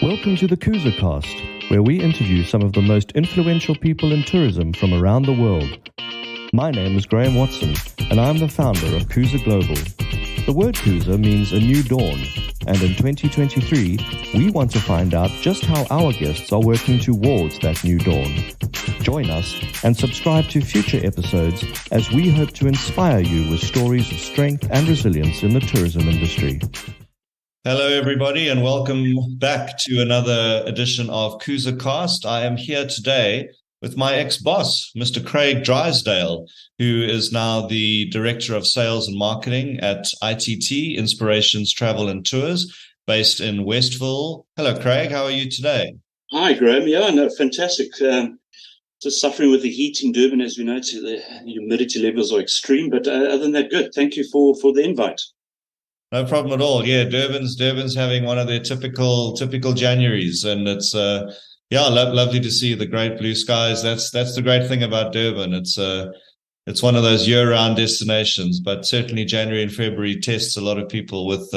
Welcome to the Cast, where we interview some of the most influential people in tourism from around the world. My name is Graham Watson, and I'm the founder of Kuza Global. The word Kuza means a new dawn, and in 2023, we want to find out just how our guests are working towards that new dawn. Join us and subscribe to future episodes as we hope to inspire you with stories of strength and resilience in the tourism industry. Hello, everybody, and welcome back to another edition of Kuza Cast. I am here today with my ex-boss, Mr. Craig Drysdale, who is now the Director of Sales and Marketing at ITT, Inspirations Travel and Tours, based in Westville. Hello, Craig. How are you today? Hi, Graham. Yeah, no, fantastic. Just suffering with the heat in Durban, as we know, the humidity levels are extreme, but other than that, good. Thank you for the invite. No problem at all. Yeah, Durban's having one of their typical Januaries, and it's lovely to see the great blue skies. That's the great thing about Durban. It's one of those year-round destinations, but certainly January and February tests a lot of people with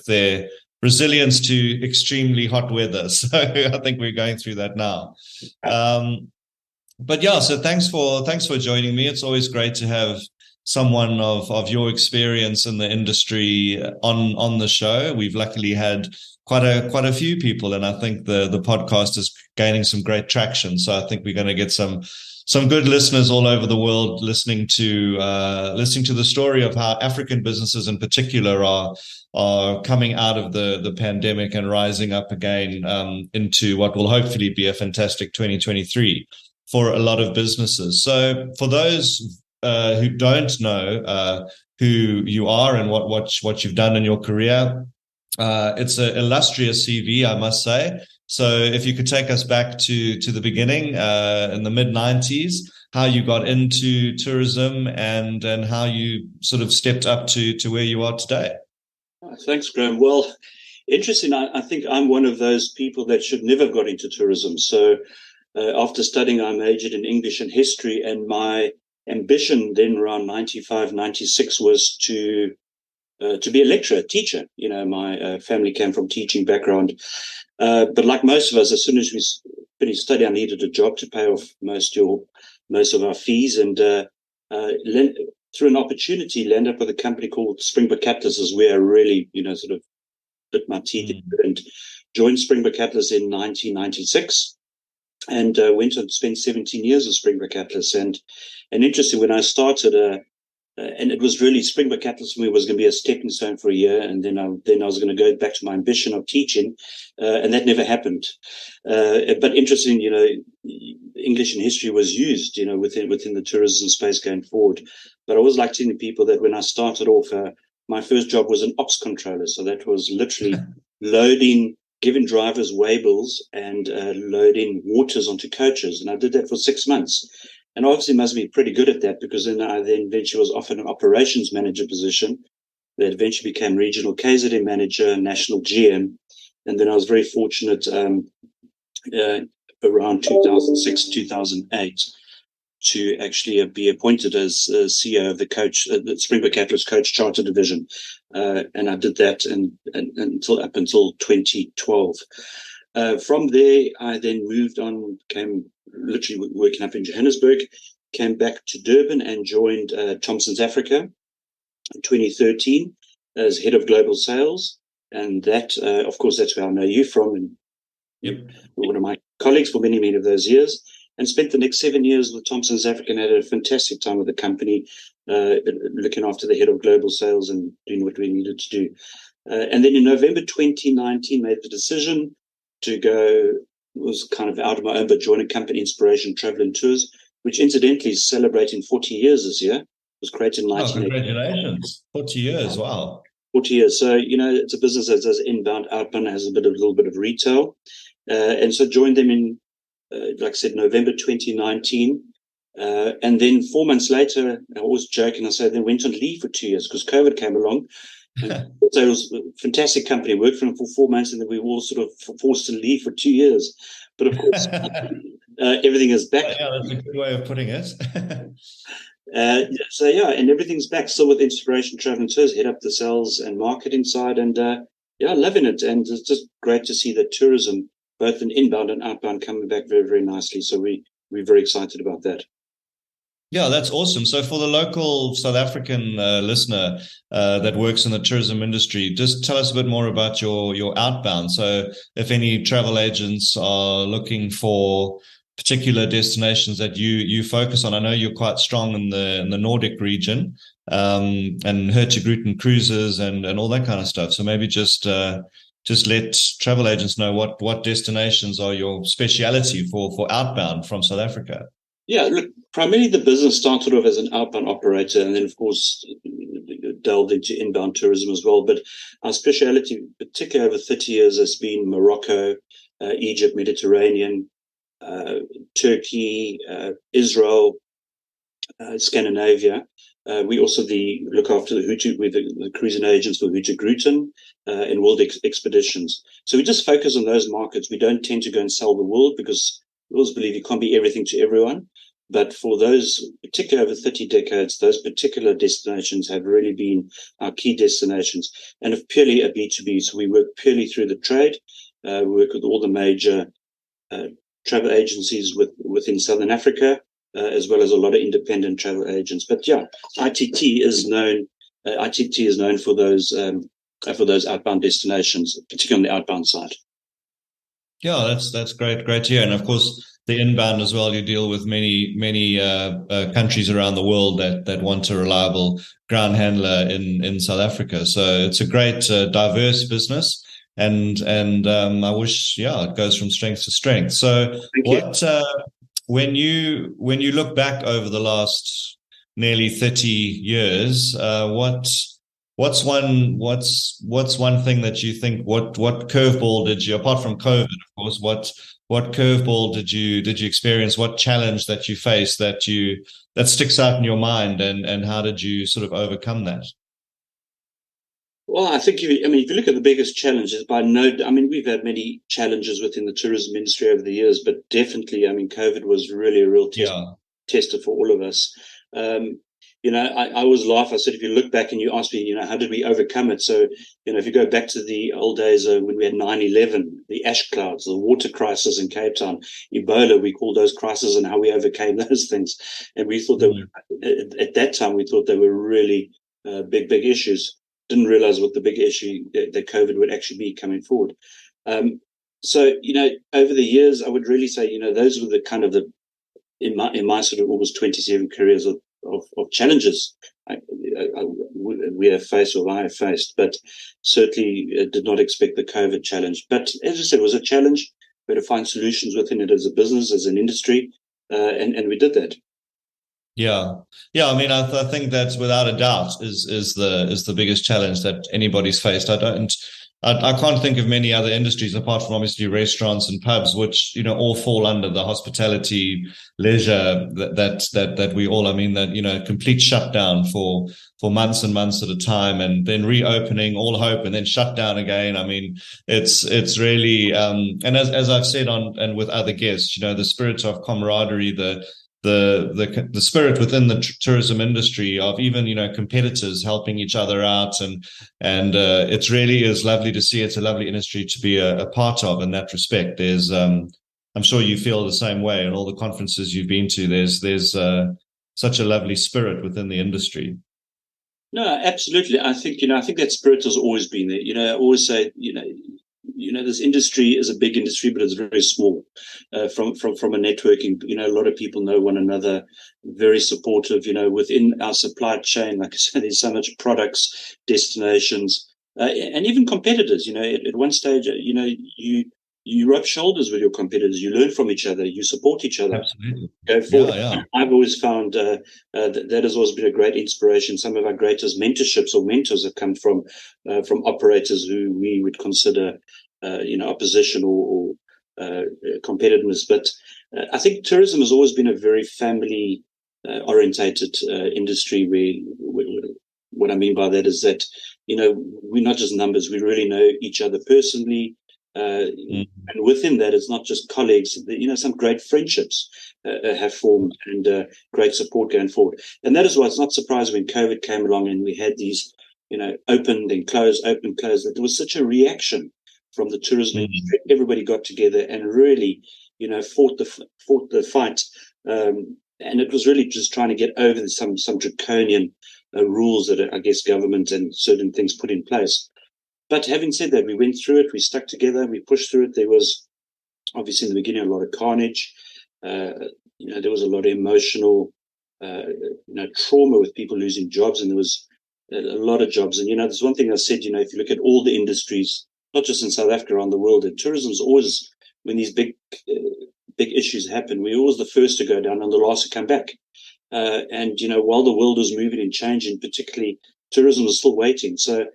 their resilience to extremely hot weather. So I think we're going through that now. But yeah, so thanks for joining me. It's always great to have someone of your experience in the industry on the show. We've luckily had quite a few people, and I think the podcast is gaining some great traction. So I think we're going to get some good listeners all over the world listening to the story of how African businesses in particular are coming out of the pandemic and rising up again into what will hopefully be a fantastic 2023 for a lot of businesses. So for those who don't know who you are and what you've done in your career, it's an illustrious CV, I must say. So if you could take us back to the beginning in the mid-90s, how you got into tourism and how you sort of stepped up to where you are today. Thanks, Graham. Well, interesting. I think I'm one of those people that should never have got into tourism. So after studying, I majored in English and history, and my ambition then around 95, 96 was to be a lecturer, a teacher. You know, my family came from teaching background. But like most of us, as soon as we finished study, I needed a job to pay off most of our fees. And through an opportunity, landed up with a company called Springbok Capitalist, is where I really, sort of bit my teeth in and joined Springbok Capitalist in 1996. And went on to spend 17 years with Springbok Capitalist. And interesting, when I started, and it was really Springbok Capitalist for me was going to be a stepping stone for a year, and then I was going to go back to my ambition of teaching, and that never happened. But interesting, English and history was used, within the tourism space going forward. But I always like telling people that when I started off, my first job was an ops controller, so that was literally giving drivers waybills and loading waters onto coaches. And I did that for 6 months. And obviously must be pretty good at that, because then I eventually was offered an operations manager position that eventually became regional KZN manager, national GM. And then I was very fortunate around 2006, 2008 to actually be appointed as CEO of the Springbok Capitalist Coach Charter Division. And I did that up until 2012. From there, I then moved on, came literally working up in Johannesburg, came back to Durban and joined Thomson's Africa in 2013 as head of global sales. And that, of course, that's where I know you from. And yep. One of my colleagues for many, many of those years. And spent the next 7 years with Thomson's Africa and had a fantastic time with the company, looking after the head of global sales and doing what we needed to do. And then in November 2019, made the decision to go, was kind of out of my own, but join a company, Inspiration Travel and Tours, which incidentally is celebrating 40 years this year. It was created in 1980. Congratulations. 40 years, wow. 40 years. So, it's a business that does inbound, outbound, has a little bit of retail. And so joined them in, like I said, November 2019. And then 4 months later, I always joke and I say, then went on leave for 2 years because COVID came along. And so it was a fantastic company. Worked for them for 4 months, and then we were all sort of forced to leave for 2 years. But of course, everything is back. Yeah, that's a good way of putting it. And everything's back. Still with Inspiration Travel and Tours, head up the sales and marketing side, and Yeah, loving it. And it's just great to see that tourism, both in inbound and outbound, coming back very, very nicely. So we're very excited about that. Yeah, that's awesome. So for the local South African listener that works in the tourism industry, just tell us a bit more about your outbound. So if any travel agents are looking for particular destinations that you focus on, I know you're quite strong in the Nordic region, and Hurtigruten cruises and all that kind of stuff. So maybe just let travel agents know what destinations are your speciality for outbound from South Africa. Yeah, look, primarily the business started off as an outbound operator, and then, of course, delved into inbound tourism as well. But our speciality, particularly over 30 years, has been Morocco, Egypt, Mediterranean, Turkey, Israel, Scandinavia. We also look after the cruising agents for Hurtigruten and World Expeditions. So we just focus on those markets. We don't tend to go and sell the world, because we always believe you can't be everything to everyone. But for those, particularly over 30 decades, those particular destinations have really been our key destinations, and of purely a B2B. So we work purely through the trade. We work with all the major travel agencies within Southern Africa, as well as a lot of independent travel agents. But yeah, ITT is known for those outbound destinations, particularly on the outbound side. Yeah, that's great to hear. And of course, the inbound as well, you deal with many countries around the world that want a reliable ground handler in South Africa. So it's a great diverse business, and I wish it goes from strength to strength. So when you look back over the last nearly 30 years, what's one thing that you think, what curveball did you, apart from COVID, of course, what curveball did you experience? What challenge that you faced that sticks out in your mind, and how did you sort of overcome that? Well, I think if you look at the biggest challenges, we've had many challenges within the tourism industry over the years, but definitely, COVID was really a real tester for all of us. I always laugh. I said, if you look back and you ask me, how did we overcome it? So, if you go back to the old days when we had 9/11, the ash clouds, the water crisis in Cape Town, Ebola, we called those crises, and how we overcame those things. And we thought at that time, we thought they were really big issues. Didn't realize what the big issue that COVID would actually be coming forward. So, over the years, I would really say, those were the kind of in my sort of almost 27 careers of challenges we have faced, or I have faced, but certainly did not expect the COVID challenge. But as I said, it was a challenge. We had to find solutions within it as a business, as an industry, and we did that. Yeah. I think that's without a doubt is the biggest challenge that anybody's faced. I can't think of many other industries apart from obviously restaurants and pubs, which all fall under the hospitality, leisure that we all. Complete shutdown for months and months at a time, and then reopening, all hope, and then shut down again. It's really and as I've said and with other guests, the spirit of camaraderie, the spirit within the tourism industry of even competitors helping each other out, and it really is lovely to see. It's a lovely industry to be a part of in that respect. There's I'm sure you feel the same way in all the conferences you've been to. There's such a lovely spirit within the industry. No, absolutely. I think that spirit has always been there. I always say this industry is a big industry, but it's very small from a networking. A lot of people know one another, very supportive, within our supply chain. Like I said, there's so much products, destinations, and even competitors. At one stage, you rub shoulders with your competitors, you learn from each other, you support each other. Absolutely. Go forward. Yeah. I've always found that has always been a great inspiration. Some of our greatest mentorships or mentors have come from operators who we would consider opposition or competitiveness. But I think tourism has always been a very family orientated industry. What I mean by that is that we're not just numbers. We really know each other personally. And within that, it's not just colleagues. Some great friendships have formed, and great support going forward. And that is why it's not surprising when COVID came along and we had these open, then close, open, close, that there was such a reaction from the tourism industry. Everybody got together and really, fought the fight. And it was really just trying to get over some draconian rules that I guess government and certain things put in place. But having said that, we went through it, we stuck together, we pushed through it. There was obviously in the beginning a lot of carnage. There was a lot of emotional, trauma with people losing jobs, and there was a lot of jobs. And, there's one thing I said, if you look at all the industries, not just in South Africa, around the world, and tourism is always, when these big issues happen, we're always the first to go down and the last to come back. And while the world is moving and changing, particularly tourism is still waiting. So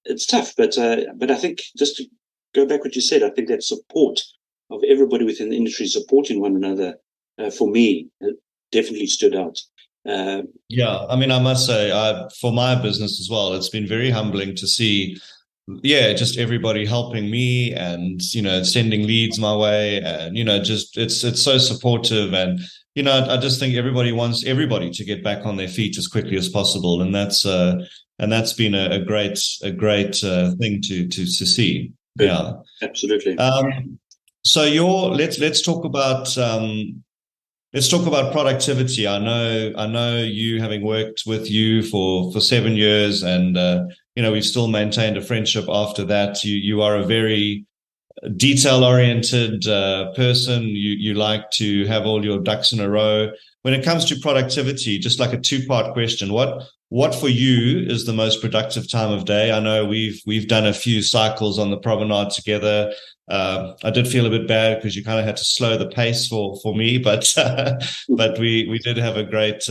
it's tough, but I think, just to go back what you said, I think that support of everybody within the industry supporting one another, for me, definitely stood out. Yeah, I mean, I must say, for my business as well, it's been very humbling to see, just everybody helping me and, sending leads my way, and, just it's so supportive. And, I just think everybody wants everybody to get back on their feet as quickly as possible. And that's been a great thing to see. Yeah, absolutely. So let's talk about productivity. I know you, having worked with you for 7 years, and we've still maintained a friendship after that. You are a very detail-oriented person. You like to have all your ducks in a row. When it comes to productivity, just like a two-part question, what for you is the most productive time of day? I know we've done a few cycles on the promenade together. I did feel a bit bad because you kind of had to slow the pace for me, but we did have a great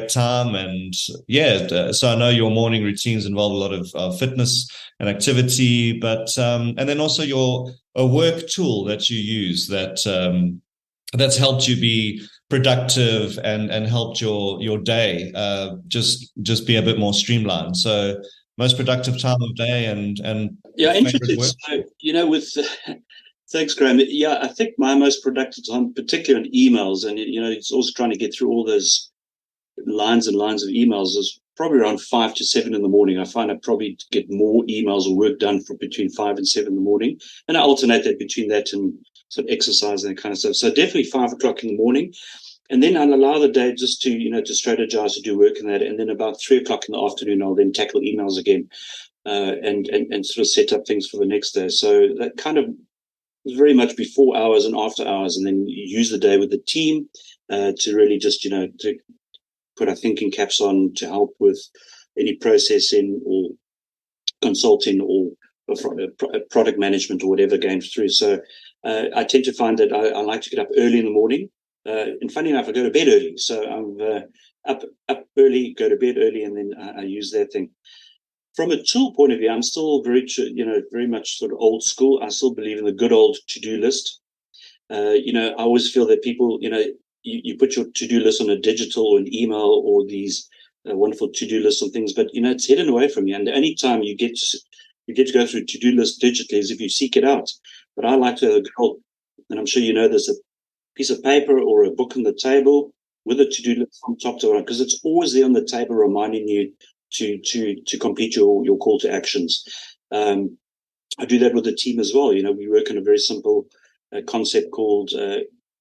time. And so I know your morning routines involve a lot of fitness and activity, but and then also a work tool that you use that's helped you be productive and helped your day just be a bit more streamlined. So most productive time of day and interesting. So, thanks, Graham. Yeah, I think my most productive time, particularly on emails, and it's also trying to get through all those lines and lines of emails, is probably around 5 to 7 in the morning. I find I probably get more emails or work done from between 5 and 7 in the morning, and I alternate that between that and sort of exercise and that kind of stuff. So definitely 5 o'clock in the morning. And then I'll allow the day just to, to strategize, to do work in that. And then about 3 o'clock in the afternoon, I'll then tackle emails again, and sort of set up things for the next day. So that kind of is very much before hours and after hours. And then you use the day with the team to really just, to put our thinking caps on, to help with any processing or consulting or product management or whatever going through. So I tend to find that I like to get up early in the morning. And funny enough, I go to bed early. So I'm up early, go to bed early, and then I use that thing. From a tool point of view, I'm still very much sort of old school. I still believe in the good old to-do list. I always feel that people, you put your to-do list on a digital or an email or these wonderful to-do lists and things, but, it's hidden away from you. And the only time you get to go through to-do list digitally is if you seek it out. But I like to have a good old, and I'm sure you know this, piece of paper or a book on the table with a to-do list from top to bottom, because it's always there on the table reminding you to complete your call to actions. I do that with the team as well. We work on a very simple concept called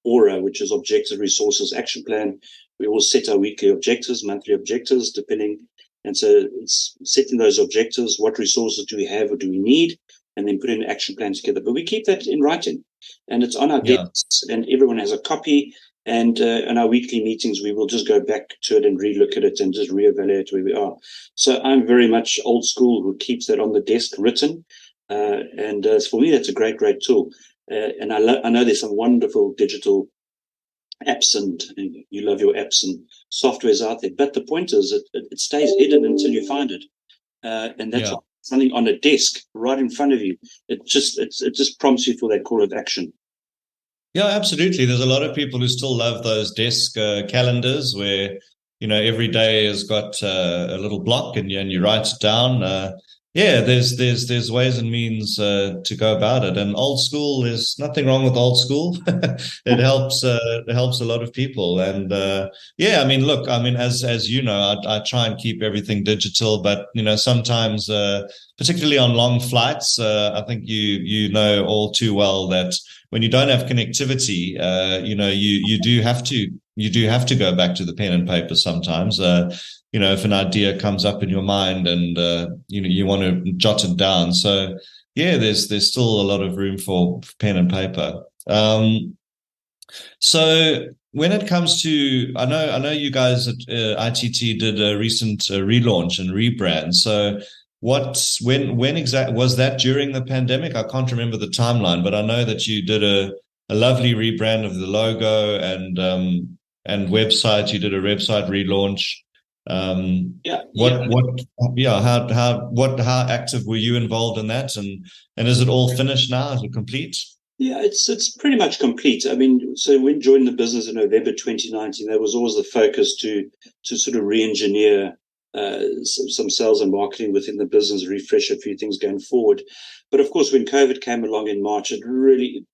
ORA, which is Objective Resources Action Plan. We all set our weekly objectives, monthly objectives, depending. And so it's setting those objectives. What resources do we have or do we need? And then put an action plan together. But we keep that in writing, and it's on our desks, and everyone has a copy. And in our weekly meetings, we will just go back to it and relook at it and just reevaluate where we are. So I'm very much old school who keeps that on the desk written. And for me, that's a great, great tool. And I know there's some wonderful digital apps, and you love your apps and softwares out there. But the point is, it stays hidden until you find it. And that's something on a desk right in front of you. It just prompts you for that call of action. Yeah, absolutely. There's a lot of people who still love those desk calendars where, every day has got a little block and you write it down. yeah, there's ways and means to go about it. And old school, there's nothing wrong with old school. It helps a lot of people. And yeah, I mean, look, I mean, as you know, I try and keep everything digital, but sometimes, particularly on long flights, I think you know all too well that when you don't have connectivity, you do have to go back to the pen and paper sometimes. If an idea comes up in your mind and you want to jot it down. So yeah, there's still a lot of room for pen and paper. So when it comes to, I know you guys at ITT did a recent relaunch and rebrand. So when exactly was that during the pandemic? I can't remember the timeline, but I know that you did a lovely rebrand of the logo and website. You did a website relaunch. How active were you involved in that? And is it all finished now? Is it complete? Yeah, it's pretty much complete. I mean, so when joined the business in November 2019, there was always the focus to sort of re-engineer some sales and marketing within the business, refresh a few things going forward. But of course, when COVID came along in March, it really,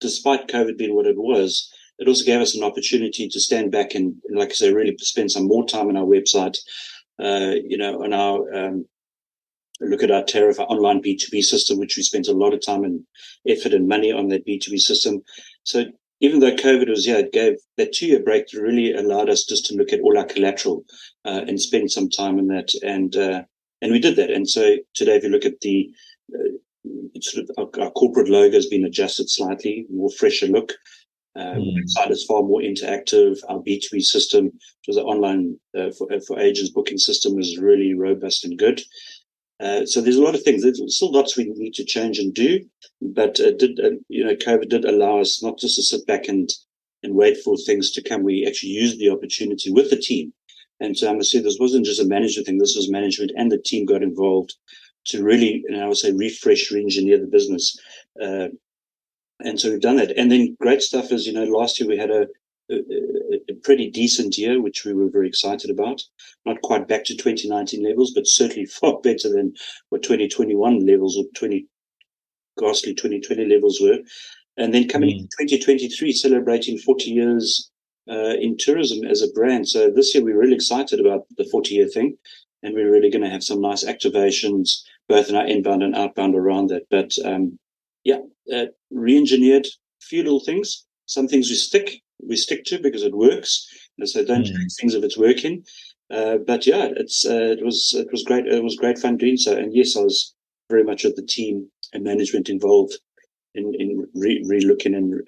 despite COVID being what it was, it also gave us an opportunity to stand back and like I say, really spend some more time on our website, on our look at our tariff, our online B2B system, which we spent a lot of time and effort and money on that B2B system. So even though COVID was, it gave that 2-year break that really allowed us just to look at all our collateral and spend some time on that. And we did that. And so today, if you look at the sort of our corporate logo has been adjusted slightly, more fresher look. Website is far more interactive. Our B2B system, which was an online for agents booking system, is really robust and good. So there's a lot of things. There's still lots we need to change and do, but COVID did allow us not just to sit back and wait for things to come. We actually used the opportunity with the team. And so I must say, this wasn't just a management thing. This was management and the team got involved to really, I would say, refresh, re-engineer the business. And so we've done that. And then great stuff is, last year we had a pretty decent year, which we were very excited about. Not quite back to 2019 levels, but certainly far better than what 2021 levels or 2020 levels were. And then coming into 2023, celebrating 40 years in tourism as a brand. So this year we're really excited about the 40-year thing. And we're really going to have some nice activations, both in our inbound and outbound around that. But re-engineered a few little things. Some things we stick to because it works. So don't change things if it's working. But yeah, it was great. It was great fun doing so. And yes, I was very much with the team and management involved in re-looking and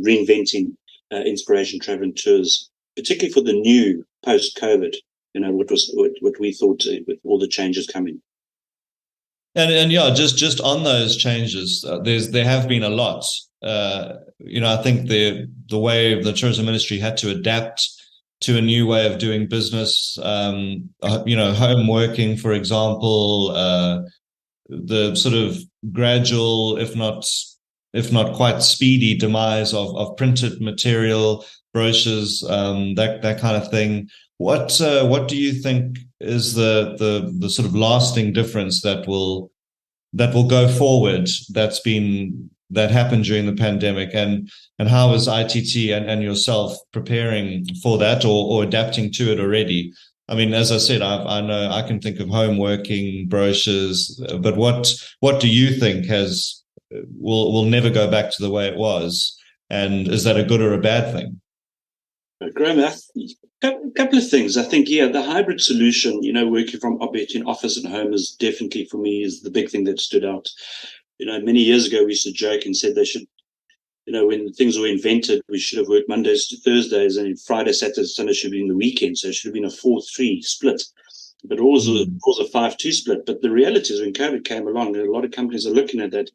reinventing inspiration travel and tours, particularly for the new post-COVID. What we thought with all the changes coming. And just on those changes, there have been a lot. I think the way the tourism industry had to adapt to a new way of doing business. Home working, for example, the sort of gradual, if not quite speedy, demise of printed material, brochures, that kind of thing. What do you think is the sort of lasting difference that will go forward that happened during the pandemic, and how is ITT and yourself preparing for that or adapting to it already? I mean, as I said, I know I can think of home working, brochures, but what do you think will never go back to the way it was, and is that a good or a bad thing? Graham, a couple of things. I think, the hybrid solution, working from between office and home is definitely, for me, is the big thing that stood out. Many years ago, we used to joke and said they should, when things were invented, we should have worked Mondays to Thursdays, and Friday, Saturday, Sunday should be in the weekend. So it should have been a 4-3 split, but also a 5-2 split. But the reality is when COVID came along, a lot of companies are looking at that.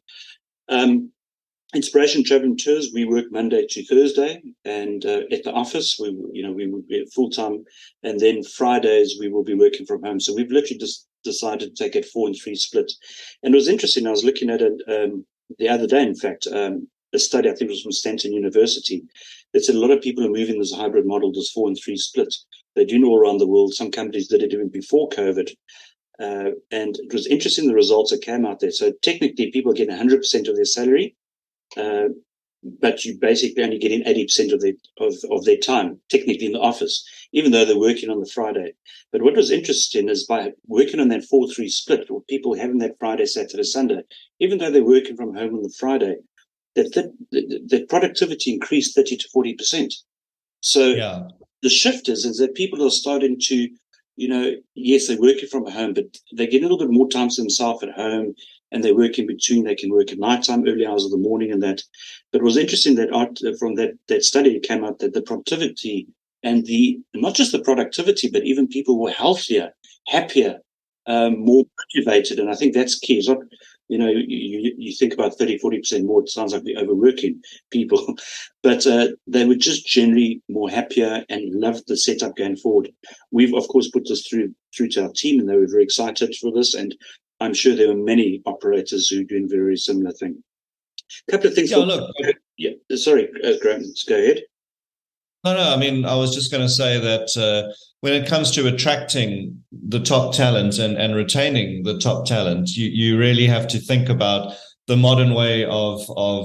Inspiration Travel and Tours, we work Monday to Thursday, and at the office, we would be full time, and then Fridays we will be working from home. So we've literally just decided to take a 4-3 split. And it was interesting. I was looking at it the other day. In fact, a study, I think it was from Stanton University, that said a lot of people are moving this hybrid model, this 4-3 split. They're doing all around the world. Some companies did it even before COVID. And it was interesting, the results that came out there. So technically, people are getting 100% of their salary, but you basically only getting 80% of their time, technically in the office, even though they're working on the Friday. But what was interesting is by working on that 4-3 split, or people having that Friday, Saturday, Sunday, even though they're working from home on the Friday, that productivity increased 30 to 40%. So the shift is that people are starting to, yes, they're working from home, but they get a little bit more time to themselves at home, and they work in between. They can work at nighttime, early hours of the morning, and that. But it was interesting that from that study, it came out that the productivity and not just the productivity, but even people were healthier, happier, more motivated. And I think that's key. It's not, you think about 30, 40% more, it sounds like we're overworking people, but they were just generally more happier and loved the setup going forward. We've, of course, put this through to our team, and they were very excited for this. And I'm sure there were many operators who are doing very similar thing. A couple of things. Sorry, Graham, go ahead. No, I mean, I was just going to say that when it comes to attracting the top talent and retaining the top talent, you really have to think about the modern way of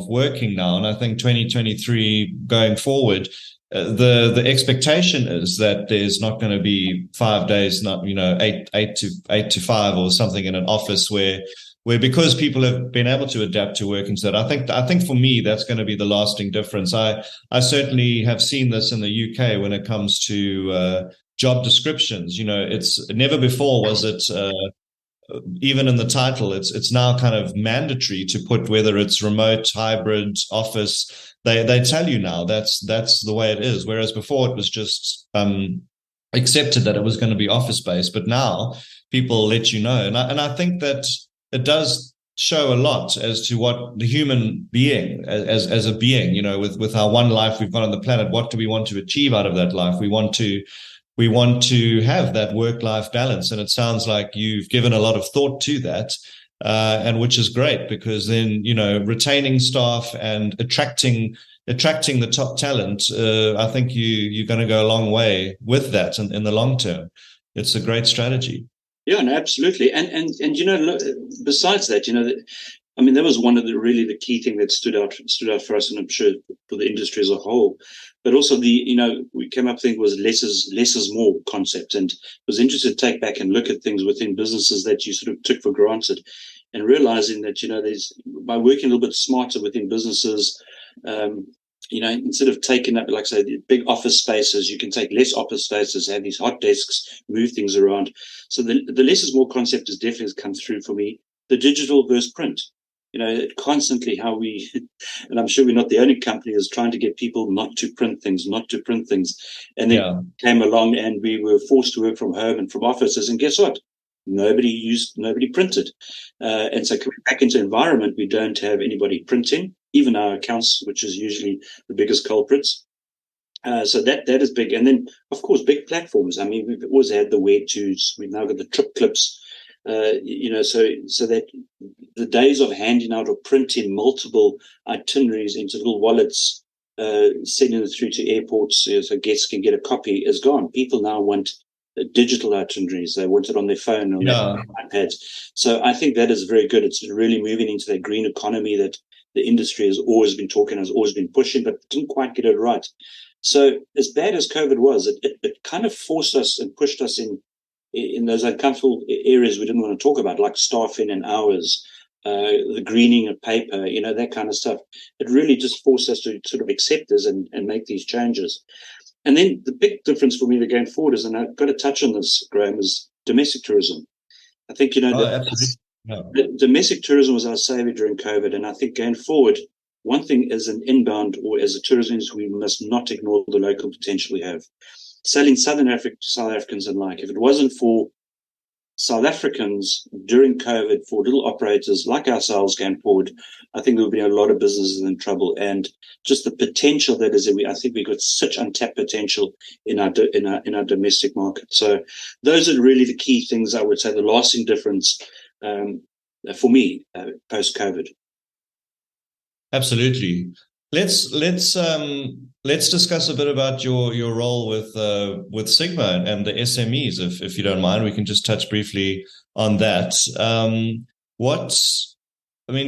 working now. And I think 2023 going forward, the expectation is that there's not going to be 5 days, not 8 to 5 or something in an office where because people have been able to adapt to work instead. I think for me that's going to be the lasting difference. I certainly have seen this in the UK when it comes to job descriptions. It's never before was it. Even in the title, it's now kind of mandatory to put whether it's remote, hybrid, office. They tell you now that's the way it is. Whereas before it was just accepted that it was going to be office based. But now people let you know, and I think that it does show a lot as to what the human being, as a being, with our one life we've got on the planet. What do we want to achieve out of that life? We want to have that work-life balance. And it sounds like you've given a lot of thought to that, and which is great, because then, retaining staff and attracting the top talent, I think you're going to go a long way with that in the long term. It's a great strategy. Yeah, no, absolutely. And besides that, that was one of the key thing that stood out for us, and I'm sure for the industry as a whole. But also we came up with, I think, was less is more concept, and was interested to take back and look at things within businesses that you sort of took for granted, and realizing that there's, by working a little bit smarter within businesses, instead of taking up, like I say, the big office spaces, you can take less office spaces, have these hot desks, move things around. So the less is more concept has definitely come through for me. The digital versus print. Constantly how we, and I'm sure we're not the only company, is trying to get people not to print things. And then came along and we were forced to work from home and from offices. And guess what? Nobody printed. And so coming back into environment, we don't have anybody printing, even our accounts, which is usually the biggest culprits. So that is big. And then, of course, big platforms. I mean, we've always had the Where To's. We've now got the trip clips. So that the days of handing out or printing multiple itineraries into little wallets, sending it through to airports so guests can get a copy is gone. People now want digital itineraries. They want it on their phone, on their iPads. So I think that is very good. It's really moving into that green economy that the industry has always been pushing, but didn't quite get it right. So as bad as COVID was, it kind of forced us and pushed us in those uncomfortable areas we didn't want to talk about, like staffing and hours, the greening of paper, that kind of stuff. It really just forced us to sort of accept this and make these changes. And then the big difference for me going forward is, and I've got to touch on this, Graham, is domestic tourism. I think, domestic tourism was our savior during COVID. And I think going forward, one thing as an inbound or as a tourism industry, we must not ignore the local potential we have. Selling Southern Africa to South Africans alike. If it wasn't for South Africans during COVID, for little operators like ourselves going forward, I think there would be a lot of businesses in trouble. And just the potential that is, I think we've got such untapped potential in our domestic market. So those are really the key things, I would say, the lasting difference for me post-COVID. Absolutely. Let's discuss a bit about your role with Sigma and the SMEs, if you don't mind. We can just touch briefly that.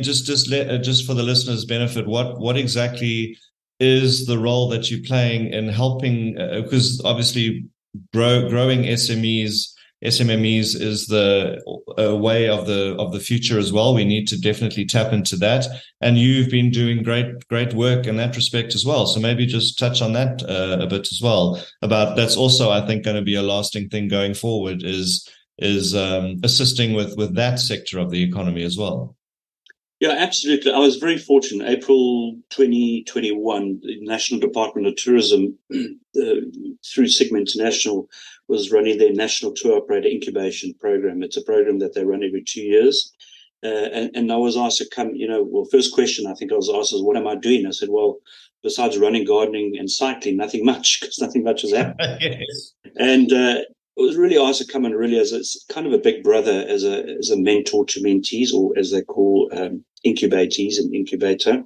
Just for the listeners' benefit, what exactly is the role that you're playing in helping? Because obviously, growing SMMEs is the way of the future as well. We need to definitely tap into that, and you've been doing great work in that respect as well. So maybe just touch on that a bit as well. About that's also, I think, going to be a lasting thing going forward. Is assisting with that sector of the economy as well. Yeah, absolutely. I was very fortunate. April 2021, the National Department of Tourism, through Sigma International, was running their National Tour Operator Incubation Program. It's a program that they run every 2 years. And I was asked to come, first question I think I was asked is, what am I doing? I said, well, besides running, gardening, and cycling, nothing much, because nothing much has happened. Yes. And I was really asked to come and really as kind of a big brother, as a mentor to mentees, or as they call incubatees, an incubator,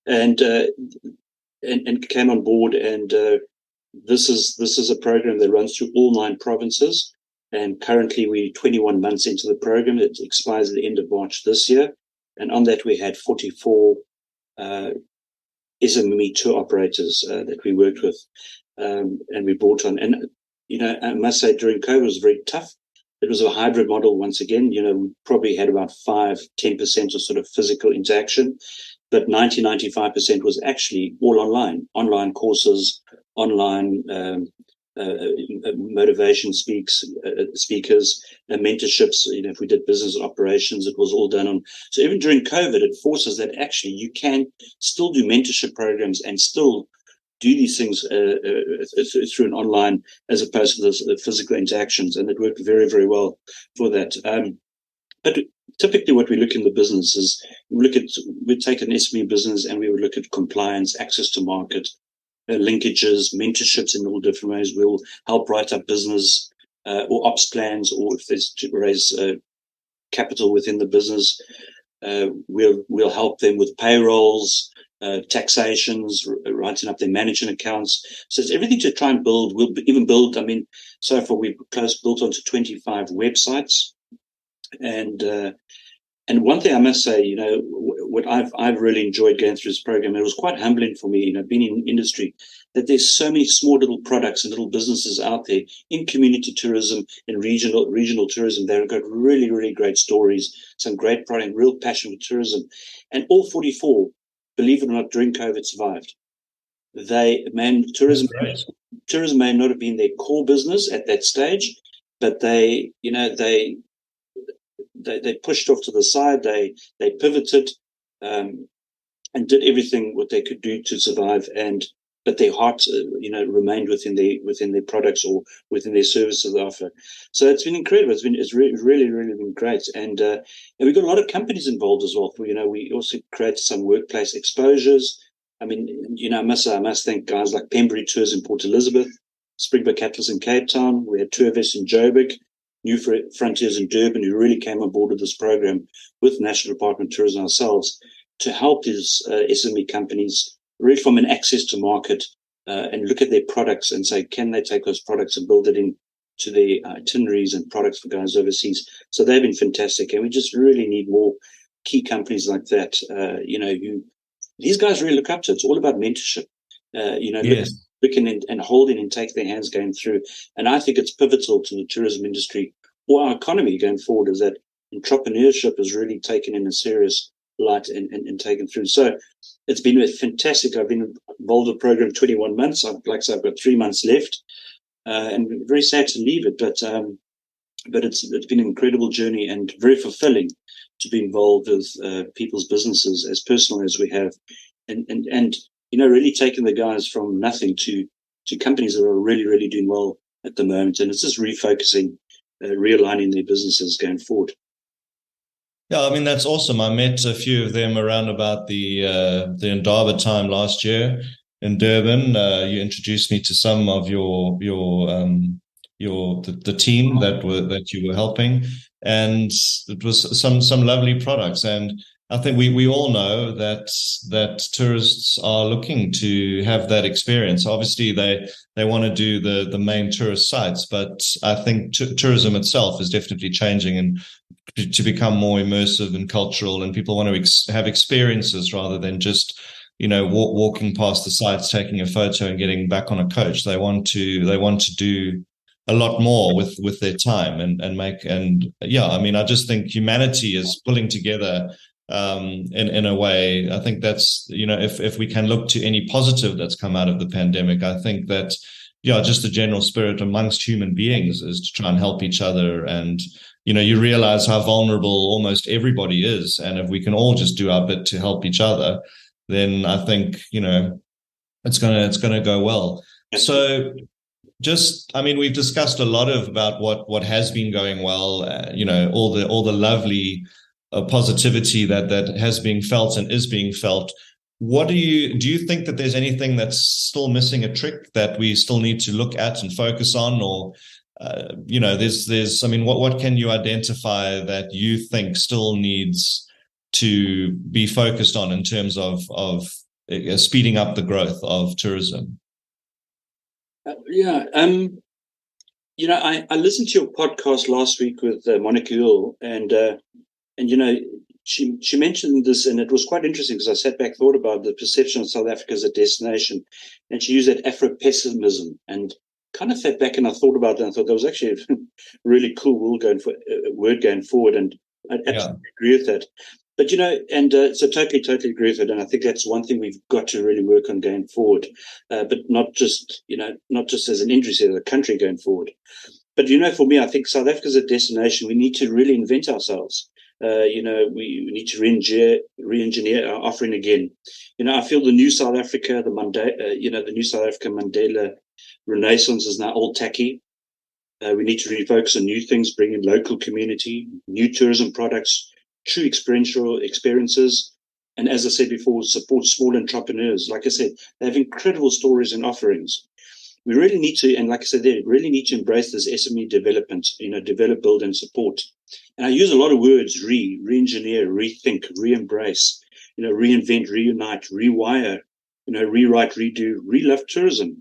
and came on board. And this is a program that runs through all 9 provinces. And currently we're 21 months into the program. It expires at the end of March this year. And on that we had 44 SME tour operators that we worked with, and we brought on. And I must say, during COVID, it was very tough. It was a hybrid model once again. We probably had about 5-10% of sort of physical interaction, but 90-95% was actually all online courses, online motivation speakers, mentorships. If we did business operations, it was all done on. So even during COVID, it forces that actually you can still do mentorship programs and still do these things through an online, as opposed to the physical interactions, and it worked very, very well for that. But typically, what we look in the business is we take an SME business and we would look at compliance, access to market, linkages, mentorships in all different ways. We'll help write up business or ops plans, or if there's to raise capital within the business, we'll help them with payrolls, taxations, writing up their management accounts. So it's everything to try and build. We'll even build. So far we've built onto 25 websites, and one thing I must say, what I've really enjoyed going through this program. It was quite humbling for me, being in industry, that there's so many small little products and little businesses out there in community tourism and regional tourism. They've got really, really great stories, some great product, real passion for tourism, and all 44. Believe it or not, during COVID survived. Tourism may not have been their core business at that stage, but they pushed off to the side. They pivoted and did everything what they could do to survive. But their heart, remained within their products or within their services they offer. So it's been incredible. It's really, really been great. And we've got a lot of companies involved as well. We also created some workplace exposures. I must thank guys like Pembury Tours in Port Elizabeth, Springbok Atlas in Cape Town. We had Tourvest in Joburg, New Frontiers in Durban, who really came on board with this program with National Department of Tourism ourselves to help these SME companies really from an access to market and look at their products and say, can they take those products and build it into their itineraries and products for guys overseas? So they've been fantastic. And we just really need more key companies like that, who these guys really look up to. It's all about mentorship, yes. Looking and holding and taking their hands going through. And I think it's pivotal to the tourism industry or our economy going forward, is that entrepreneurship is really taken in a serious light and taken through. So it's been fantastic. I've been involved in the program 21 months. I've got 3 months left, and very sad to leave it. But it's been an incredible journey and very fulfilling to be involved with people's businesses as personal as we have, and really taking the guys from nothing to companies that are really, really doing well at the moment. And it's just refocusing, realigning their businesses going forward. Yeah, that's awesome. I met a few of them around about the Indaba time last year in Durban. You introduced me to some of the team that you were helping, and it was some lovely products. And I think we all know that tourists are looking to have that experience. Obviously, they want to do the main tourist sites, but I think tourism itself is definitely changing and to become more immersive and cultural, and people want to have experiences rather than just walking past the sites, taking a photo, and getting back on a coach. They want to do a lot more with their time and yeah. I mean, I just think humanity is pulling together in a way. I think that's, if we can look to any positive that's come out of the pandemic, I think that, just the general spirit amongst human beings is to try and help each other. And, you realize how vulnerable almost everybody is. And if we can all just do our bit to help each other, then I think, it's going to go well. So we've discussed a lot about what has been going well, all the lovely positivity that has been felt and is being felt. What do you think that there's anything that's still missing a trick that we still need to look at and focus on, or what can you identify that you think still needs to be focused on in terms of speeding up the growth of tourism? I listened to your podcast last week with Monica Hill, and she mentioned this, and it was quite interesting because I sat back, thought about the perception of South Africa as a destination, and she used that Afro-pessimism, and kind of sat back and I thought about that and thought that was actually a really cool word going forward, and I absolutely agree with that. But, so totally agree with it. And I think that's one thing we've got to really work on going forward, but not just as an industry, as a country going forward. But, for me, I think South Africa as a destination, we need to really invent ourselves. We need to re-engineer our offering again. I feel the new South Africa, the new South Africa Mandela Renaissance is now old tacky. We need to refocus on new things, bring in local community, new tourism products, true experiential experiences, and as I said before, support small entrepreneurs. Like I said, they have incredible stories and offerings. We really need to, and like I said, they really need to embrace this SME development, develop, build, and support. And I use a lot of words: re-engineer, rethink, re-embrace, reinvent, reunite, rewire, rewrite, redo, re-love tourism,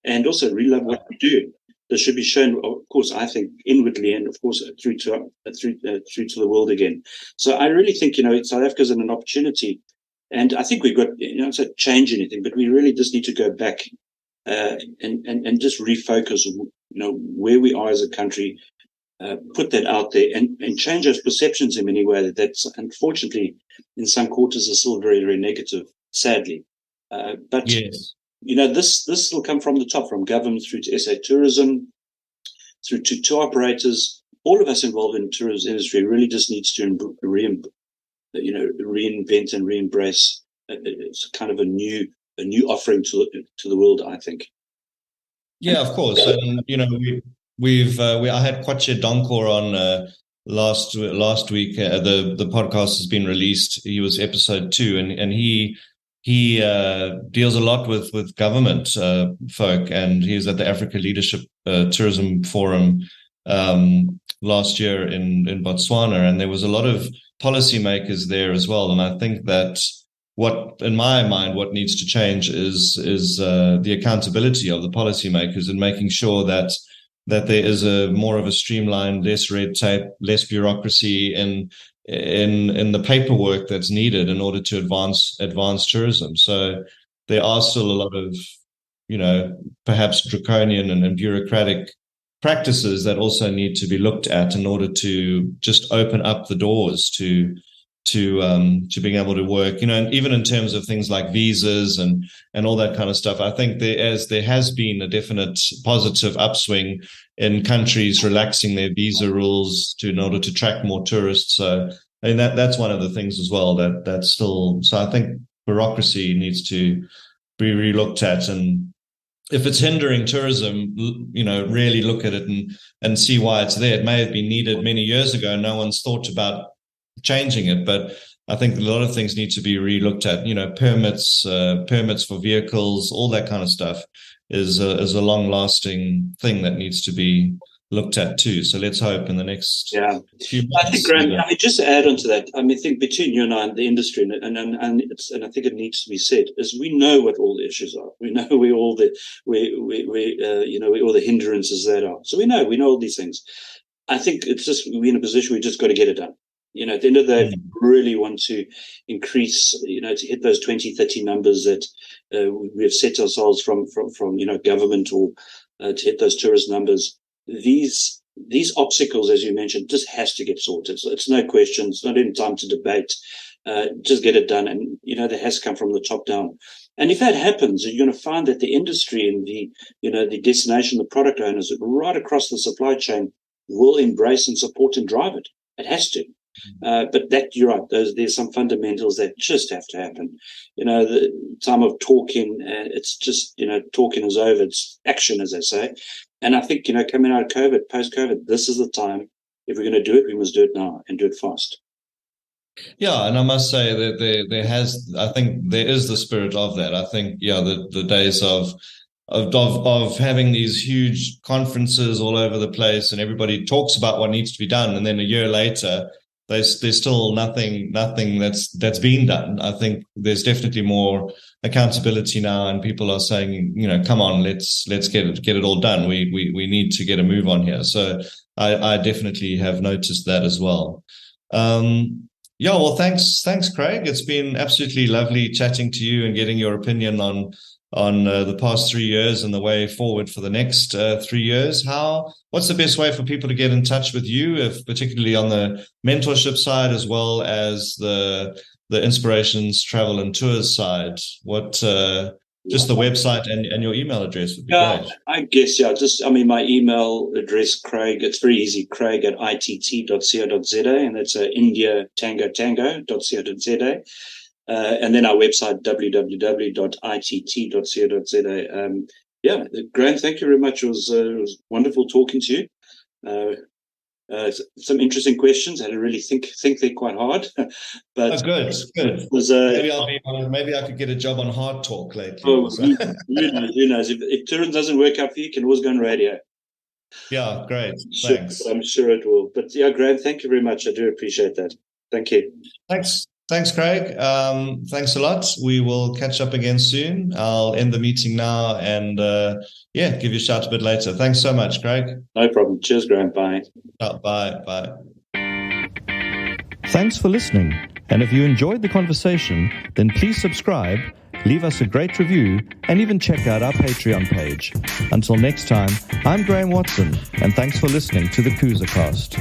and also re-love what we do. This should be shown, of course, I think inwardly, and of course through to the world again. So I really think South Africa's in an opportunity, and I think we've got to change anything, but we really just need to go back and just refocus. Where we are as a country, put that out there, and change those perceptions in many ways. That's unfortunately in some quarters are still very, very negative, sadly. But yes. This will come from the top, from government through to SA Tourism, through to tour operators. All of us involved in the tourism industry really just needs to reinvent and re-embrace. It's kind of a new offering to the world, I think. Yeah, of course. And I had Kwache Donkor on last week. The podcast has been released. He was episode 2, and he deals a lot with government folk, and he was at the Africa Leadership Tourism Forum last year in Botswana, and there was a lot of policymakers there as well. And I think that in my mind, what needs to change is the accountability of the policymakers, and making sure that there is more of a streamlined, less red tape, less bureaucracy in the paperwork that's needed in order to advance tourism. So there are still a lot of, perhaps draconian and bureaucratic practices that also need to be looked at in order to just open up the doors to being able to work, and even in terms of things like visas and all that kind of stuff. I think there has been a definite positive upswing in countries relaxing their visa rules in order to attract more tourists. So that's one of the things as well that's still. So I think bureaucracy needs to be relooked at, and if it's hindering tourism, really look at it and see why it's there. It may have been needed many years ago. No one's thought about changing it, but I think a lot of things need to be relooked at. Permits for vehicles, all that kind of stuff is a long-lasting thing that needs to be looked at too. So let's hope in the next few months. I think, Graham, just to add on to that, I think between you and I and the industry, and I think it needs to be said, is we know what all the issues are. We know where all the all the hindrances that are. So we know all these things. I think it's just we're in a position we just got to get it done. At the end of the day, if you really want to increase, to hit those 2030 numbers that we have set ourselves from government, or to hit those tourist numbers, these obstacles, as you mentioned, just has to get sorted. So it's no question. It's not even time to debate. Just get it done. And, that has to come from the top down. And if that happens, you're going to find that the industry and the destination, the product owners right across the supply chain will embrace and support and drive it. It has to. But that, you're right, there's some fundamentals that just have to happen. The time of talking, it's just, talking is over. It's action, as they say. And I think, coming out of COVID, post-COVID, this is the time. If we're going to do it, we must do it now and do it fast. Yeah, and I must say that I think there is the spirit of that. I think, the days of having these huge conferences all over the place and everybody talks about what needs to be done, and then a year later, there's still nothing that's been done. I think there's definitely more accountability now, and people are saying, come on, let's get it all done. We need to get a move on here. So I definitely have noticed that as well. Well, thanks, Craig. It's been absolutely lovely chatting to you and getting your opinion on the past 3 years and the way forward for the next 3 years. What's the best way for people to get in touch with you, if particularly on the mentorship side as well as the inspirations, travel and tours side? Just the website and your email address would be great. I guess, my email address, Craig, it's very easy, craig@itt.co.za, and that's India tango.co.za. And then our website, www.itt.co.za. Graham, thank you very much. It was wonderful talking to you. Some interesting questions. I had to really think there quite hard. But good. Maybe I could get a job on Hard Talk lately. Who knows? If tourism doesn't work out for you, you can always go on radio. Yeah, great. Thanks. I'm sure it will. But Graham, thank you very much. I do appreciate that. Thank you. Thanks, Craig. Thanks a lot. We will catch up again soon. I'll end the meeting now and give you a shout a bit later. Thanks so much, Craig. No problem. Cheers, Graham. Bye. Bye. Thanks for listening. And if you enjoyed the conversation, then please subscribe, leave us a great review, and even check out our Patreon page. Until next time, I'm Graham Watson, and thanks for listening to the Cruiser Cast.